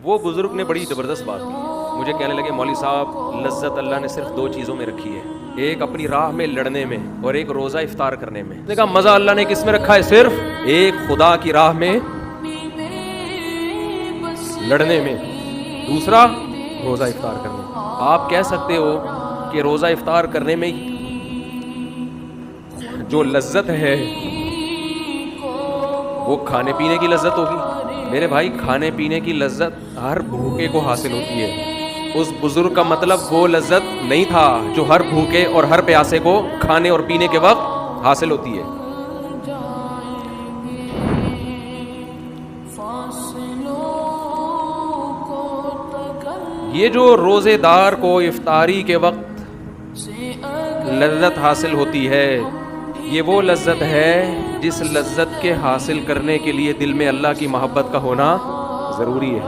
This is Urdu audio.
وہ بزرگ نے بڑی زبردست بات کی. مجھے کہنے لگے مولوی صاحب لذت اللہ نے صرف 2 چیزوں میں رکھی ہے, ایک اپنی راہ میں لڑنے میں اور ایک روزہ افطار کرنے میں. نے کہا مزہ اللہ نے کس میں رکھا ہے؟ صرف ایک خدا کی راہ میں لڑنے میں, دوسرا روزہ افطار کرنے میں. آپ کہہ سکتے ہو کہ روزہ افطار کرنے میں جو لذت ہے وہ کھانے پینے کی لذت ہوگی. میرے بھائی کھانے پینے کی لذت ہر بھوکے کو حاصل ہوتی ہے. اس بزرگ کا مطلب وہ لذت نہیں تھا جو ہر بھوکے اور ہر پیاسے کو کھانے اور پینے کے وقت حاصل ہوتی ہے. یہ جو روزے دار کو افطاری کے وقت لذت حاصل ہوتی ہے, یہ وہ لذت ہے جس لذت کے حاصل کرنے کے لیے دل میں اللہ کی محبت کا ہونا ضروری ہے.